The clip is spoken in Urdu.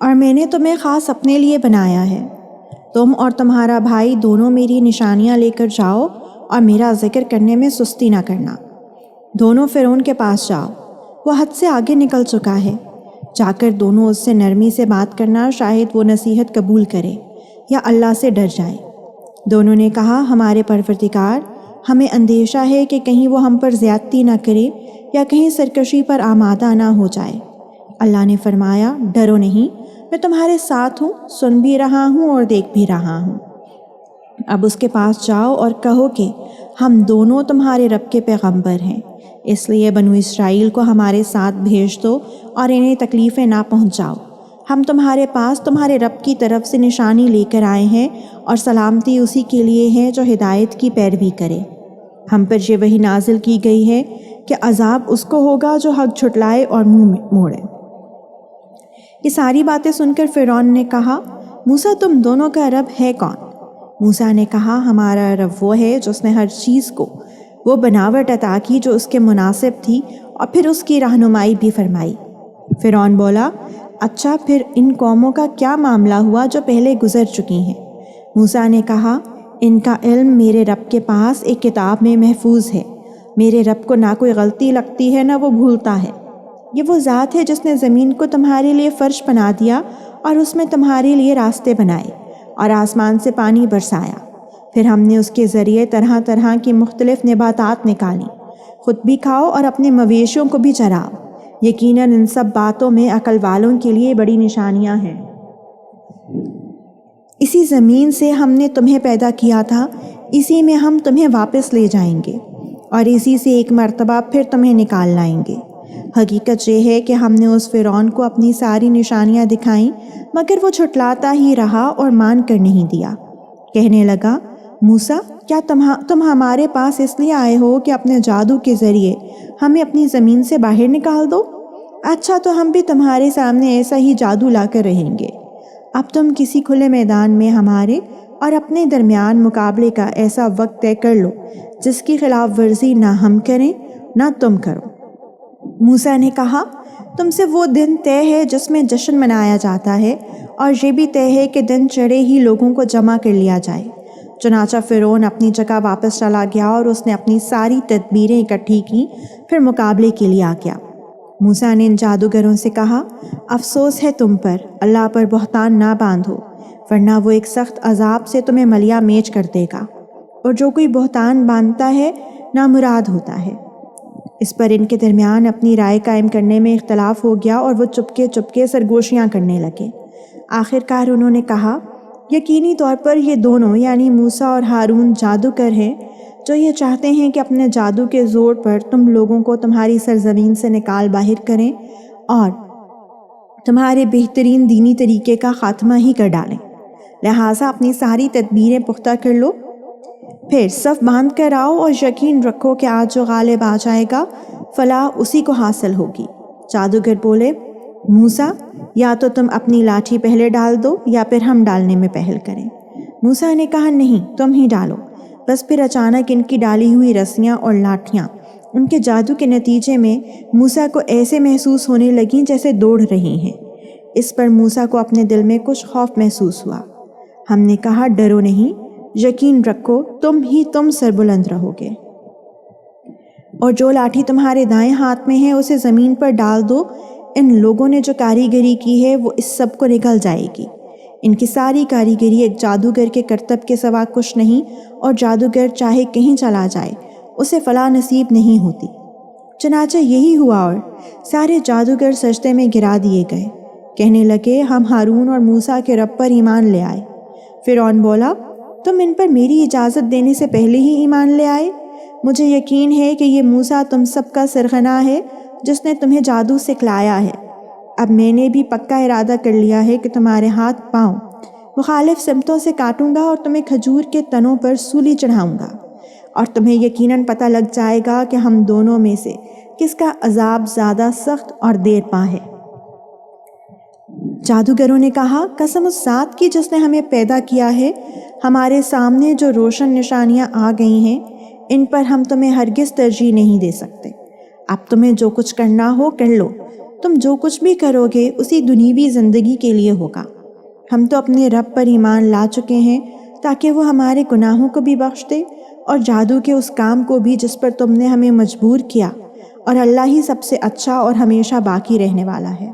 اور میں نے تمہیں خاص اپنے لیے بنایا ہے۔ تم اور تمہارا بھائی دونوں میری نشانیاں لے کر جاؤ اور میرا ذکر کرنے میں سستی نہ کرنا۔ دونوں فرعون کے پاس جاؤ، وہ حد سے آگے نکل چکا ہے۔ جا کر دونوں اس سے نرمی سے بات کرنا، شاید وہ نصیحت قبول کرے یا اللہ سے ڈر جائے۔ دونوں نے کہا، ہمارے پروردگار، ہمیں اندیشہ ہے کہ کہیں وہ ہم پر زیادتی نہ کرے یا کہیں سرکشی پر آمادہ نہ ہو جائے۔ اللہ نے فرمایا، ڈرو نہیں، میں تمہارے ساتھ ہوں، سن بھی رہا ہوں اور دیکھ بھی رہا ہوں۔ اب اس کے پاس جاؤ اور کہو کہ ہم دونوں تمہارے رب کے پیغمبر ہیں، اس لیے بنو اسرائیل کو ہمارے ساتھ بھیج دو اور انہیں تکلیفیں نہ پہنچاؤ۔ ہم تمہارے پاس تمہارے رب کی طرف سے نشانی لے کر آئے ہیں اور سلامتی اسی کے لیے ہے جو ہدایت کی پیروی کرے۔ ہم پر یہ وحی نازل کی گئی ہے کہ عذاب اس کو ہوگا جو حق جھٹلائے اور منہ موڑے۔ یہ ساری باتیں سن کر فرعون نے کہا، موسیٰ تم دونوں کا رب ہے کون؟ موسیٰ نے کہا، ہمارا رب وہ ہے جس نے ہر چیز کو وہ بناوٹ عطا کی جو اس کے مناسب تھی اور پھر اس کی رہنمائی بھی فرمائی۔ فرعون بولا، اچھا پھر ان قوموں کا کیا معاملہ ہوا جو پہلے گزر چکی ہیں؟ موسیٰ نے کہا، ان کا علم میرے رب کے پاس ایک کتاب میں محفوظ ہے۔ میرے رب کو نہ کوئی غلطی لگتی ہے نہ وہ بھولتا ہے۔ یہ وہ ذات ہے جس نے زمین کو تمہارے لیے فرش بنا دیا اور اس میں تمہارے لیے راستے بنائے اور آسمان سے پانی برسایا۔ پھر ہم نے اس کے ذریعے طرح طرح کی مختلف نباتات نکالی، خود بھی کھاؤ اور اپنے مویشیوں کو بھی چراؤ۔ یقیناً ان سب باتوں میں عقل والوں کے لیے بڑی نشانیاں ہیں۔ اسی زمین سے ہم نے تمہیں پیدا کیا تھا، اسی میں ہم تمہیں واپس لے جائیں گے اور اسی سے ایک مرتبہ پھر تمہیں نکال لائیں گے۔ حقیقت یہ ہے کہ ہم نے اس فرعون کو اپنی ساری نشانیاں دکھائیں، مگر وہ جھٹلاتا ہی رہا اور مان کر نہیں دیا۔ کہنے لگا، موسیٰ، کیا تم ہمارے پاس اس لیے آئے ہو کہ اپنے جادو کے ذریعے ہمیں اپنی زمین سے باہر نکال دو؟ اچھا تو ہم بھی تمہارے سامنے ایسا ہی جادو لا کر رہیں گے۔ اب تم کسی کھلے میدان میں ہمارے اور اپنے درمیان مقابلے کا ایسا وقت طے کر لو جس کی خلاف ورزی نہ ہم کریں نہ تم کرو۔ موسیٰ نے کہا، تم سے وہ دن طے ہے جس میں جشن منایا جاتا ہے، اور یہ بھی طے ہے کہ دن چڑھے ہی لوگوں کو جمع کر لیا جائے۔ چنانچہ فرعون اپنی جگہ واپس چلا گیا اور اس نے اپنی ساری تدبیریں اکٹھی کیں، پھر مقابلے کے لیے آ گیا۔ موسیٰ نے ان جادوگروں سے کہا، افسوس ہے تم پر، اللہ پر بہتان نہ باندھو، ورنہ وہ ایک سخت عذاب سے تمہیں ملیا میچ کر دے گا، اور جو کوئی بہتان باندھتا ہے نامراد ہوتا ہے۔ اس پر ان کے درمیان اپنی رائے قائم کرنے میں اختلاف ہو گیا اور وہ چپکے چپکے سرگوشیاں کرنے لگے۔ آخرکار انہوں نے کہا، یقینی طور پر یہ دونوں یعنی موسیٰ اور ہارون جادوگر ہیں جو یہ چاہتے ہیں کہ اپنے جادو کے زور پر تم لوگوں کو تمہاری سرزمین سے نکال باہر کریں اور تمہارے بہترین دینی طریقے کا خاتمہ ہی کر ڈالیں۔ لہٰذا اپنی ساری تدبیریں پختہ کر لو، پھر صف باندھ کر آؤ اور یقین رکھو کہ آج جو غالب آ جائے گا فلاح اسی کو حاصل ہوگی۔ جادوگر بولے، موسیٰ، یا تو تم اپنی لاٹھی پہلے ڈال دو یا پھر ہم ڈالنے میں پہل کریں۔ موسیٰ نے کہا، نہیں، تم ہی ڈالو۔ بس پھر اچانک ان کی ڈالی ہوئی رسیاں اور لاٹھیاں ان کے جادو کے نتیجے میں موسیٰ کو ایسے محسوس ہونے لگیں جیسے دوڑ رہی ہیں۔ اس پر موسیٰ کو اپنے دل میں کچھ خوف محسوس ہوا۔ ہم نے کہا، ڈرو نہیں، یقین رکھو تم سربلند رہو گے، اور جو لاٹھی تمہارے دائیں ہاتھ میں ہے اسے زمین پر ڈال دو۔ ان لوگوں نے جو کاریگری کی ہے وہ اس سب کو نگل جائے گی۔ ان کی ساری کاریگری ایک جادوگر کے کرتب کے سوا کچھ نہیں، اور جادوگر چاہے کہیں چلا جائے اسے فلاح نصیب نہیں ہوتی۔ چنانچہ یہی ہوا اور سارے جادوگر سجدے میں گرا دیے گئے۔ کہنے لگے، ہم ہارون اور موسیٰ کے رب پر ایمان لے آئے۔ فرعون بولا، تم ان پر میری اجازت دینے سے پہلے ہی ایمان لے آئے؟ مجھے یقین ہے کہ یہ موسیٰ تم سب کا سرغنہ ہے جس نے تمہیں جادو سکھلایا ہے۔ اب میں نے بھی پکا ارادہ کر لیا ہے کہ تمہارے ہاتھ پاؤں مخالف سمتوں سے کاٹوں گا اور تمہیں کھجور کے تنوں پر سولی چڑھاؤں گا، اور تمہیں یقیناً پتہ لگ جائے گا کہ ہم دونوں میں سے کس کا عذاب زیادہ سخت اور دیر پا ہے۔ جادوگروں نے کہا، قسم اس ذات کی جس نے ہمیں پیدا کیا ہے، ہمارے سامنے جو روشن نشانیاں آ گئی ہیں ان پر ہم تمہیں ہرگز ترجیح نہیں دے سکتے۔ اب تمہیں جو کچھ کرنا ہو کر لو، تم جو کچھ بھی کرو گے اسی دنیوی زندگی کے لیے ہوگا۔ ہم تو اپنے رب پر ایمان لا چکے ہیں تاکہ وہ ہمارے گناہوں کو بھی بخش دے اور جادو کے اس کام کو بھی جس پر تم نے ہمیں مجبور کیا، اور اللہ ہی سب سے اچھا اور ہمیشہ باقی رہنے والا ہے۔